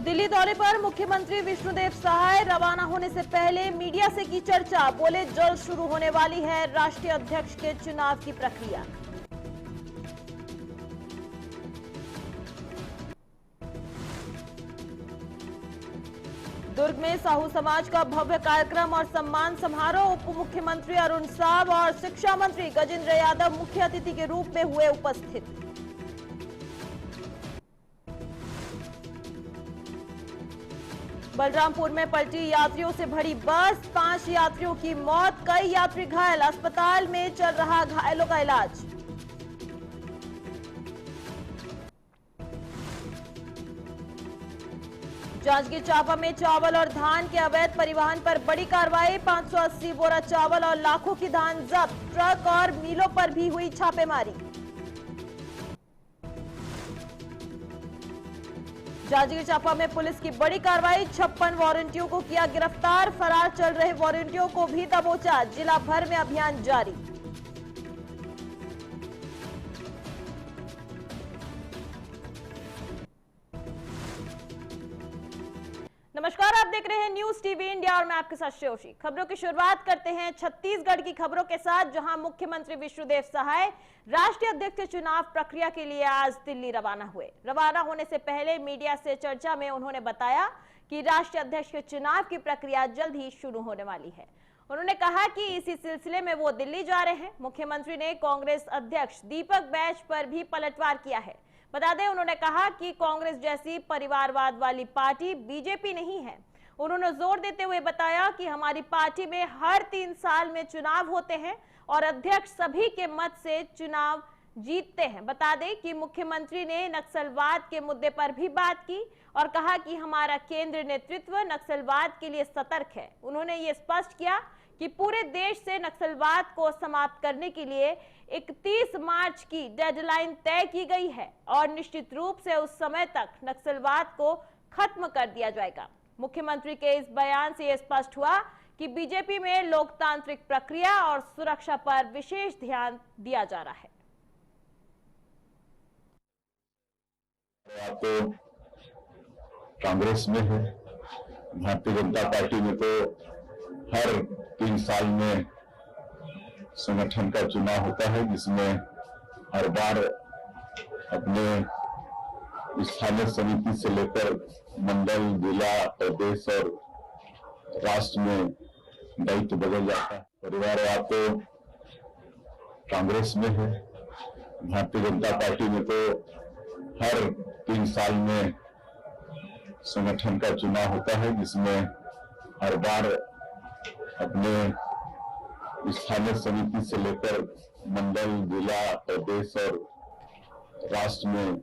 दिल्ली दौरे पर मुख्यमंत्री विष्णुदेव सहाय रवाना होने से पहले मीडिया से की चर्चा। बोले जल्द शुरू होने वाली है राष्ट्रीय अध्यक्ष के चुनाव की प्रक्रिया। दुर्ग में साहू समाज का भव्य कार्यक्रम और सम्मान समारोह। उप मुख्यमंत्री अरुण साव और शिक्षा मंत्री गजेंद्र यादव मुख्य अतिथि के रूप में हुए उपस्थित। बलरामपुर में पलटी यात्रियों से भरी बस, 5 यात्रियों की मौत, कई यात्री घायल, अस्पताल में चल रहा घायलों का इलाज। जांजगीर चांपा में चावल और धान के अवैध परिवहन पर बड़ी कार्रवाई। 580 बोरा चावल और लाखों की धान जब्त। ट्रक और मिलों पर भी हुई छापेमारी। जांजगीर चांपा में पुलिस की बड़ी कार्रवाई। 56 वारंटियों को किया गिरफ्तार। फरार चल रहे वारंटियों को भी दबोचा। जिला भर में अभियान जारी। नमस्कार, आप देख रहे हैं न्यूज टीवी इंडिया और मैं आपके साथ श्रेयोशी। खबरों की शुरुआत करते हैं छत्तीसगढ़ की खबरों के साथ, जहां मुख्यमंत्री विष्णुदेव सहाय राष्ट्रीय अध्यक्ष चुनाव प्रक्रिया के लिए आज दिल्ली रवाना हुए। रवाना होने से पहले मीडिया से चर्चा में उन्होंने बताया कि राष्ट्रीय अध्यक्ष के चुनाव की प्रक्रिया जल्द ही शुरू होने वाली है। उन्होंने कहा कि इसी सिलसिले में वो दिल्ली जा रहे हैं। मुख्यमंत्री ने कांग्रेस अध्यक्ष दीपक बैज पर भी पलटवार किया है। बता दें, उन्होंने कहा कि कांग्रेस जैसी परिवारवाद वाली पार्टी बीजेपी नहीं है। उन्होंने जोर देते हुए बताया कि हमारी पार्टी में हर 3 साल में चुनाव होते हैं और अध्यक्ष सभी के मत से चुनाव जीतते हैं। बता दें कि मुख्यमंत्री ने नक्सलवाद के मुद्दे पर भी बात की और कहा कि हमारा केंद्र नेतृत्व नक्सलवाद के लिए सतर्क है। उन्होंने ये स्पष्ट किया कि पूरे देश से नक्सलवाद को समाप्त करने के लिए 31 मार्च की डेडलाइन तय की गई है और निश्चित रूप से उस समय तक नक्सलवाद को खत्म कर दिया जाएगा। मुख्यमंत्री के इस बयान से यह स्पष्ट हुआ कि बीजेपी में लोकतांत्रिक प्रक्रिया और सुरक्षा पर विशेष ध्यान दिया जा रहा है। आप तो कांग्रेस में है, भारतीय जनता पार्टी में तो हर 3 साल में संगठन का चुनाव होता है, जिसमें हर बार अपने स्थानीय समिति से लेकर मंडल, जिला, प्रदेश और राष्ट्र में दायित्व बदल जाता है। परिवार आप तो कांग्रेस में है, भारतीय जनता पार्टी में तो हर 3 साल में संगठन का चुनाव होता है, जिसमें हर बार अपने स्थानीय समिति से लेकर मंडल, जिला, प्रदेश और राष्ट्र में।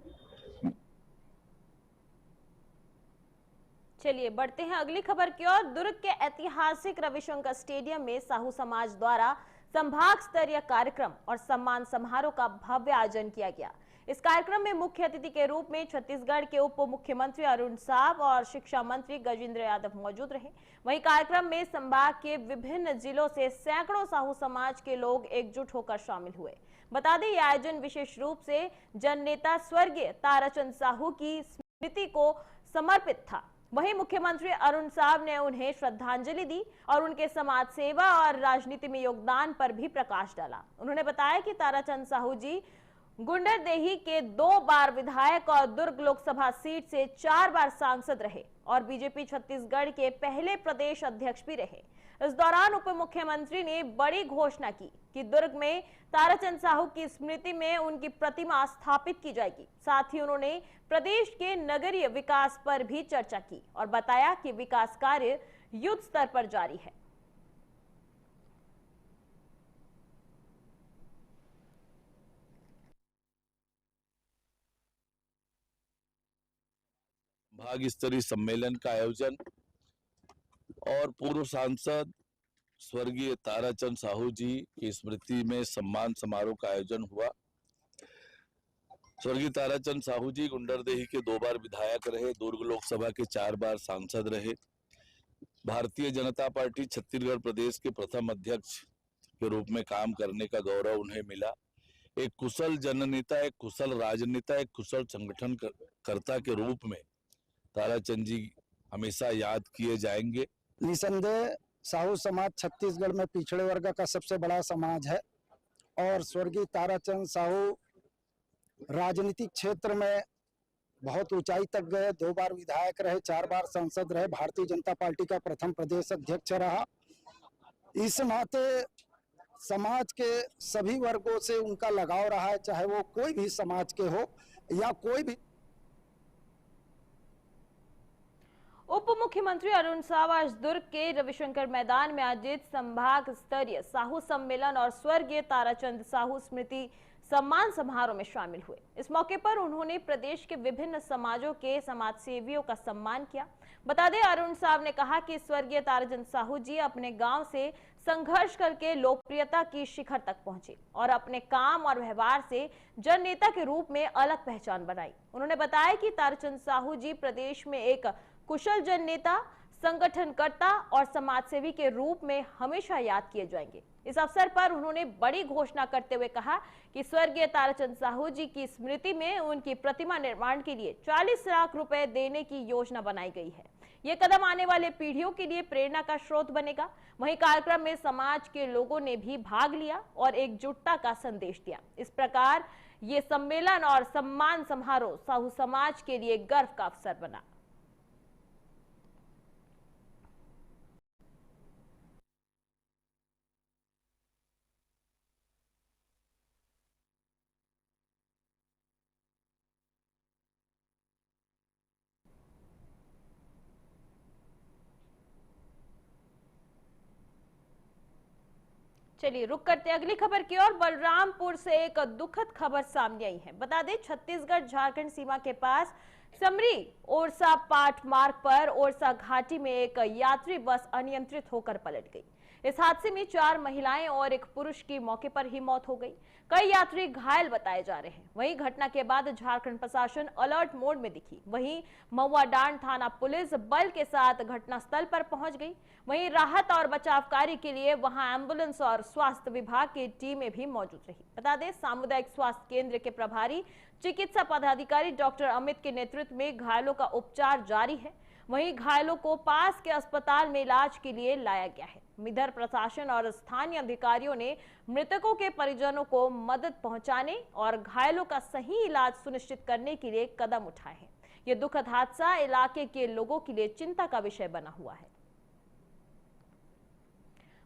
चलिए बढ़ते हैं अगली खबर की ओर। दुर्ग के ऐतिहासिक रविशंकर स्टेडियम में साहू समाज द्वारा संभाग स्तरीय कार्यक्रम और सम्मान समारोह का भव्य आयोजन किया गया। इस कार्यक्रम में मुख्य अतिथि के रूप में छत्तीसगढ़ के उप मुख्यमंत्री अरुण साव और शिक्षा मंत्री गजेंद्र यादव मौजूद रहे। वहीं कार्यक्रम में संभाग के विभिन्न जिलों से सैकड़ों साहू समाज के लोग एकजुट होकर शामिल हुए। बता दें, यह आयोजन विशेष रूप से जननेता स्वर्गीय ताराचंद साहू की स्मृति को समर्पित था। वहीं मुख्यमंत्री अरुण साव ने उन्हें श्रद्धांजलि दी और उनके समाज सेवा और राजनीति में योगदान पर भी प्रकाश डाला। उन्होंने बताया कि ताराचंद साहू जी गुंडरदेही के 2 बार विधायक और दुर्ग लोकसभा सीट से 4 बार सांसद रहे और बीजेपी छत्तीसगढ़ के पहले प्रदेश अध्यक्ष भी रहे। इस दौरान उप मुख्यमंत्री ने बड़ी घोषणा की कि दुर्ग में ताराचंद साहू की स्मृति में उनकी प्रतिमा स्थापित की जाएगी। साथ ही उन्होंने प्रदेश के नगरीय विकास पर भी चर्चा की और बताया कि विकास कार्य युद्ध स्तर पर जारी है। भाग स्तरीय सम्मेलन का आयोजन और पूर्व सांसद स्वर्गीय ताराचंद साहू जी की स्मृति में सम्मान समारोह का आयोजन हुआ। स्वर्गीय ताराचंद साहू जी गुंडरदेही के 2 बार विधायक रहे, दुर्ग लोकसभा के 4 बार सांसद रहे। भारतीय जनता पार्टी छत्तीसगढ़ प्रदेश के प्रथम अध्यक्ष के रूप में काम करने का गौरव उन्हें मिला। एक कुशल जननेता, एक कुशल राजनेता, एक कुशल संगठन कर्ता के रूप में ताराचंद जी हमेशा याद किए जाएंगे। निसंदेह साहू समाज छत्तीसगढ़ में पिछड़े वर्ग का सबसे बड़ा समाज है और स्वर्गीय ताराचंद साहू राजनीतिक क्षेत्र में बहुत ऊंचाई तक गए। 2 बार विधायक रहे, 4 बार सांसद रहे, भारतीय जनता पार्टी का प्रथम प्रदेश अध्यक्ष रहा। इस नाते समाज के सभी वर्गों से उनका लगाव रहा है, चाहे वो कोई भी समाज के हो या कोई भी। उप मुख्यमंत्री अरुण साव आज दुर्ग के रविशंकर मैदान में आयोजित संभाग स्तरीय साहू सम्मेलन और स्वर्गीय ताराचंद साहू स्मृति सम्मान समारोह में शामिल हुए। इस मौके पर उन्होंने प्रदेश के विभिन्न समाजों के समाज सेवियों का सम्मान किया। बता दें, अरुण साव ने कहा कि स्वर्गीय ताराचंद साहू जी अपने गांव से संघर्ष करके लोकप्रियता की शिखर तक पहुंचे और अपने काम और व्यवहार से जननेता के रूप में अलग पहचान बनाई। उन्होंने बताया कि ताराचंद साहू जी प्रदेश में एक कुशल जननेता, संगठनकर्ता और समाजसेवी के रूप में हमेशा याद किए जाएंगे। इस अवसर पर उन्होंने बड़ी घोषणा करते हुए कहा कि स्वर्गीय ताराचंद साहू जी की स्मृति में उनकी प्रतिमा निर्माण के लिए 40 लाख रुपए देने की योजना बनाई गई है। ये कदम आने वाले पीढ़ियों के लिए प्रेरणा का स्रोत बनेगा। वहीं कार्यक्रम में समाज के लोगों ने भी भाग लिया और एकजुटता का संदेश दिया। इस प्रकार ये सम्मेलन और सम्मान समारोह साहू समाज के लिए गर्व का अवसर बना। चलिए रुक करते हैं अगली खबर की ओर। बलरामपुर से एक दुखद खबर सामने आई है। बता दें, छत्तीसगढ़ झारखंड सीमा के पास समरी ओरसा पाट मार्ग पर ओरसा घाटी में एक यात्री बस अनियंत्रित होकर पलट गई। इस हादसे में 4 महिलाएं और एक पुरुष की मौके पर ही मौत हो गई। कई यात्री घायल बताए जा रहे हैं। वहीं घटना के बाद झारखंड प्रशासन अलर्ट मोड में दिखी। वहीं महुआडांड थाना पुलिस बल के साथ घटनास्थल पर पहुंच गई। वहीं राहत और बचाव कार्य के लिए वहां एम्बुलेंस और स्वास्थ्य विभाग की टीमें भी मौजूद रही। बता दें, सामुदायिक स्वास्थ्य केंद्र के प्रभारी चिकित्सा पदाधिकारी डॉक्टर अमित के नेतृत्व में घायलों का उपचार जारी है। वहीं घायलों को पास के अस्पताल में इलाज के लिए लाया गया है। इधर प्रशासन और स्थानीय अधिकारियों ने मृतकों के परिजनों को मदद पहुंचाने और घायलों का सही इलाज सुनिश्चित करने के लिए कदम उठाए हैं। यह दुखद हादसा इलाके के लोगों के लिए चिंता का विषय बना हुआ है।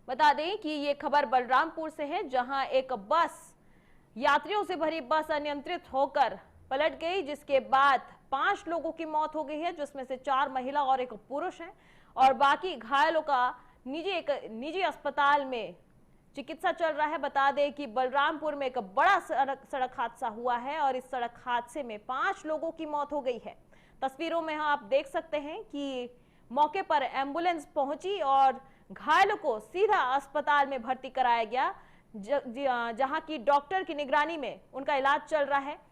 बता दें कि ये खबर बलरामपुर से है, जहां एक बस यात्रियों से भरी बस अनियंत्रित होकर पलट गई, जिसके बाद 5 लोगों की मौत हो गई है, जिसमें से 4 महिला और एक पुरुष हैं और बाकी घायलों का निजी अस्पताल में चिकित्सा चल रहा है। बता दें कि बलरामपुर में एक बड़ा सड़क हादसा हुआ है और इस सड़क हादसे में 5 लोगों की मौत हो गई है। तस्वीरों में आप देख सकते हैं कि मौके पर एम्बुलेंस पहुंची और घायलों को सीधा अस्पताल में भर्ती कराया गया, जहां की डॉक्टर की निगरानी में उनका इलाज चल रहा है।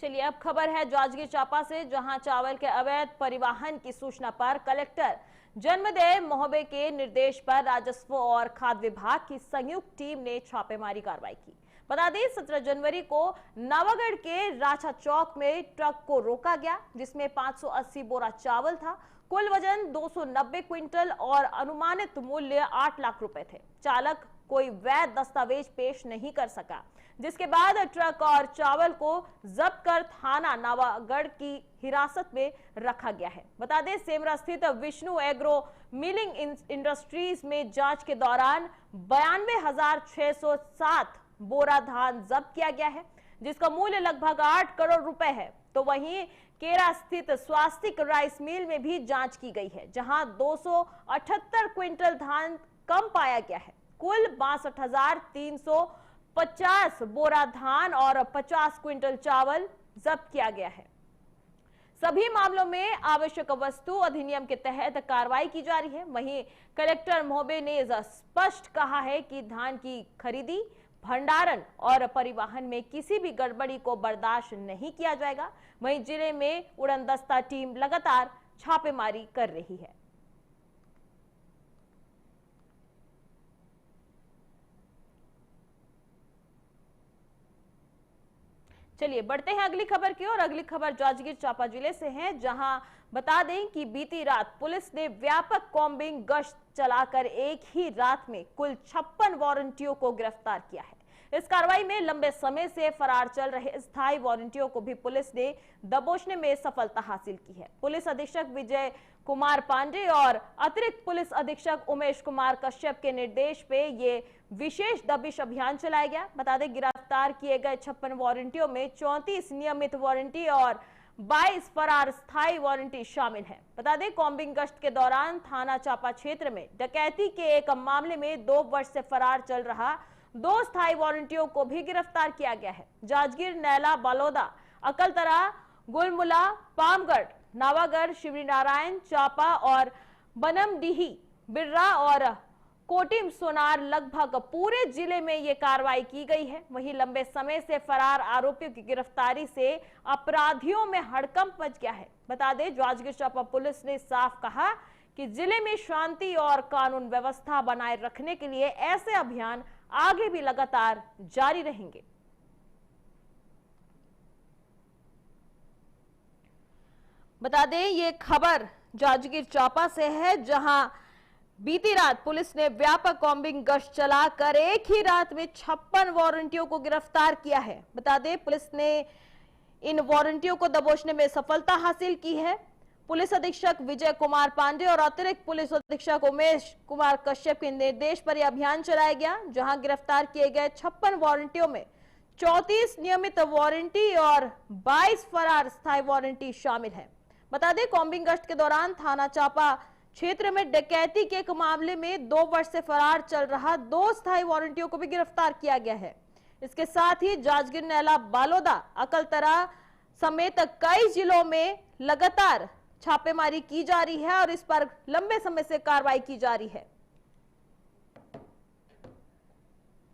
चलिए अब खबर है जांजगीर चांपा से, जहां चावल के अवैध परिवहन की सूचना पर कलेक्टर जन्मदेव मोहबे के निर्देश पर राजस्व और खाद्य विभाग की संयुक्त टीम ने छापेमारी कार्रवाई की। बता दें, 17 जनवरी को नवागढ़ के राछा चौक में ट्रक को रोका गया, जिसमें 580 बोरा चावल था। कुल वजन 290 क्विंटल और अनुमानित मूल्य 8 लाख रुपए थे। चालक कोई वैध दस्तावेज पेश नहीं कर सका, जिसके बाद ट्रक और चावल को जब्त कर थाना नवागढ़ की हिरासत में रखा गया है। बता दें, सेमरा स्थित विष्णु एग्रो मिलिंग इंडस्ट्रीज में जांच के दौरान 92,607 बोरा धान जब्त किया गया है, जिसका मूल्य लगभग 8 करोड़ रुपए है। तो वहीं केरा स्थित स्वास्तिक राइस मिल में भी जांच की गई है, जहां 278 क्विंटल धान कम पाया गया है। कुल 62,350 बोरा धान और 50 क्विंटल चावल जब्त किया गया है। सभी मामलों में आवश्यक वस्तु अधिनियम के तहत कार्रवाई की जा रही है। वहीं कलेक्टर मोहबे ने स्पष्ट कहा है कि धान की खरीदी, भंडारण और परिवहन में किसी भी गड़बड़ी को बर्दाश्त नहीं किया जाएगा। वहीं जिले में उड़नदस्ता टीम लगातार छापेमारी कर रही है। चलिए बढ़ते हैं अगली खबर की ओर। अगली खबर जांजगीर चांपा जिले से है, जहां बता दें कि बीती रात पुलिस ने व्यापक कॉम्बिंग गश्त चलाकर एक ही रात में कुल 56 वारंटियों को गिरफ्तार किया है। इस कार्रवाई में लंबे समय से फरार चल रहे स्थायी वारंटियों को भी पुलिस ने दबोचने में सफलता हासिल की है। पुलिस अधीक्षक विजय कुमार पांडे और अतिरिक्त पुलिस अधीक्षक उमेश कुमार कश्यप के निर्देश पे ये विशेष दबिश अभियान चलाया गया। बता दें गिरफ्तार किए गए 56 वारंटियों में 34 नियमित वारंटी और 22 फरार स्थायी वारंटी शामिल हैं। बता दें कॉम्बिंग गश्त के दौरान थाना चांपा क्षेत्र में डकैती के एक मामले में 2 वर्ष से फरार चल रहा 2 स्थायी वारंटियों को भी गिरफ्तार किया गया है। जांजगीर, नैला, बालोदा, अकलतरा, गुलमुला, पामगढ़, नावागढ़, शिवरी नारायण, चांपा और बनमडीही, बिर्रा और कोटिम सोनार लगभग पूरे जिले में ये कार्रवाई की गई है। वहीं लंबे समय से फरार आरोपियों की गिरफ्तारी से अपराधियों में हड़कंप मच गया है। बता दें जांजगीर चांपा पुलिस ने साफ कहा कि जिले में शांति और कानून व्यवस्था बनाए रखने के लिए ऐसे अभियान आगे भी लगातार जारी रहेंगे। बता दें ये खबर जांजगीर चांपा से है, जहां बीती रात पुलिस ने व्यापक कॉम्बिंग गश्त चलाकर एक ही रात में 56 वारंटियों को गिरफ्तार किया है। बता दें पुलिस ने इन वारंटियों को दबोचने में सफलता हासिल की है। पुलिस अधीक्षक विजय कुमार पांडे और अतिरिक्त पुलिस अधीक्षक उमेश कुमार कश्यप के निर्देश पर यह अभियान चलाया गया, जहां गिरफ्तार किए गए 56 वारंटियों में 34 नियमित वारंटी और 22 फरार स्थायी वारंटी शामिल है। बता दें कॉम्बिंग गश्त के दौरान थाना चांपा क्षेत्र में डकैती के एक मामले में 2 वर्ष से फरार चल रहा 2 स्थायी वारंटियों को भी गिरफ्तार किया गया है। इसके साथ ही जांजगीर, नैला, बालोदा, अकलतरा समेत कई जिलों में लगातार छापेमारी की जा रही है और इस पर लंबे समय से कार्रवाई की जा रही है।